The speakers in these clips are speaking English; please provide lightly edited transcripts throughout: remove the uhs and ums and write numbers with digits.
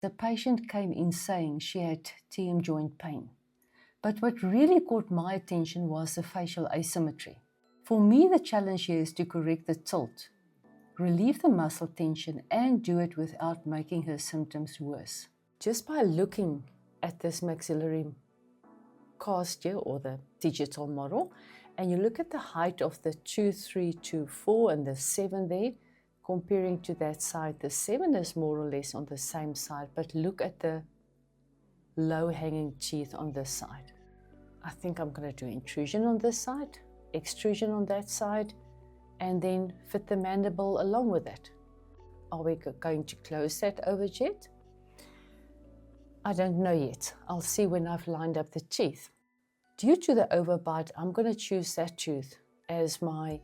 The patient came in saying she had TM joint pain. But what really caught my attention was the facial asymmetry. For me, the challenge here is to correct the tilt, relieve the muscle tension, and do it without making her symptoms worse. Just by looking at this maxillary cast here, or the digital model, and you look at the height of the 2, 3, 2, 4 and the 7 there, comparing to that side, the 7 is more or less on the same side, but look at the low-hanging teeth on this side. I think I'm going to do intrusion on this side, extrusion on that side, and then fit the mandible along with it. Are we going to close that overjet? I don't know yet. I'll see when I've lined up the teeth. Due to the overbite, I'm going to choose that tooth as my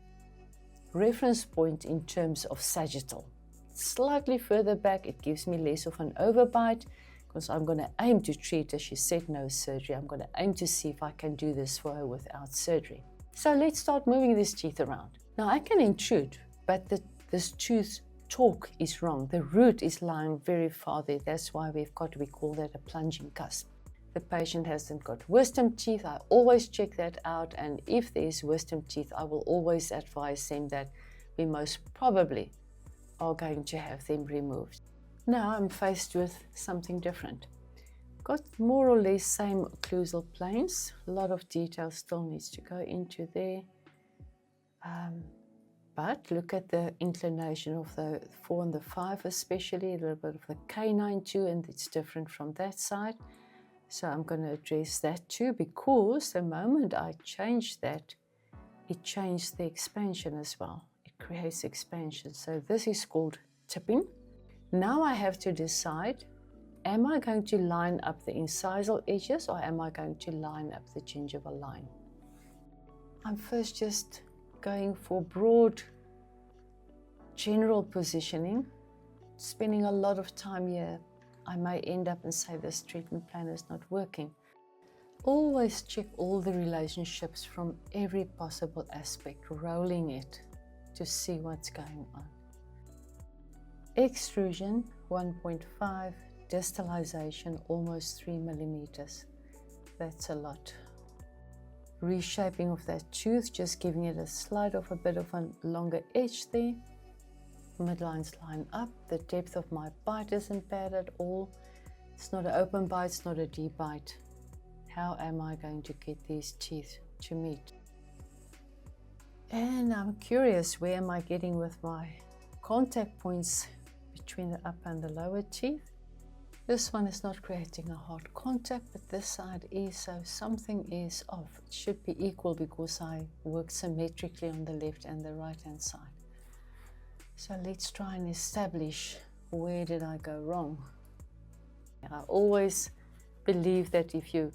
reference point in terms of sagittal. Slightly further back, it gives me less of an overbite, because I'm going to aim to treat, as she said, no surgery. I'm going to aim to see if I can do this for her without surgery. So let's start moving these teeth around. Now I can intrude, but this tooth talk is wrong. The root is lying very far there. That's why we call that a plunging cusp. The patient hasn't got wisdom teeth. I always check that out, and if there is wisdom teeth, I will always advise them that we most probably are going to have them removed. Now I'm faced with something different. Got more or less same occlusal planes. A lot of detail still needs to go into there. But look at the inclination of the 4 and the 5 especially, a little bit of the canine too, and it's different from that side. So I'm going to address that too, because the moment I change that, it changed the expansion as well. It creates expansion. So this is called tipping. Now I have to decide, am I going to line up the incisal edges or am I going to line up the gingival line? I'm first just going for broad general positioning, spending a lot of time here. I may end up and say this treatment plan is not working. Always check all the relationships from every possible aspect, rolling it to see what's going on. Extrusion 1.5, distalization almost 3 millimeters. That's a lot. Reshaping of that tooth, just giving it a slide of a bit of a longer edge there. Midlines line up. The depth of my bite isn't bad at all. It's not an open bite, it's not a deep bite. How am I going to get these teeth to meet? And I'm curious, where am I getting with my contact points between the upper and the lower teeth? This one is not creating a hard contact, but this side is, so something is off. It should be equal because I work symmetrically on the left and the right hand side. So let's try and establish, where did I go wrong? I always believe that if you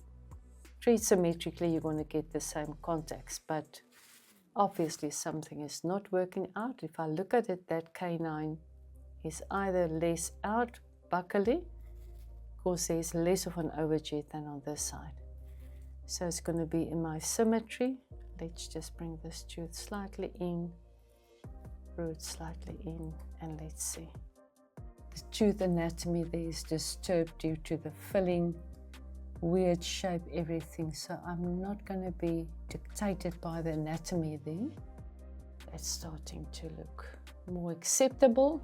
treat symmetrically, you're going to get the same contacts, but obviously something is not working out. If I look at it, that canine is either less out buccally, because there's less of an overjet than on this side. So it's going to be in my symmetry. Let's just bring this tooth slightly in, root slightly in, and let's see. The tooth anatomy there is disturbed due to the filling, weird shape, everything. So I'm not going to be dictated by the anatomy there. It's starting to look more acceptable.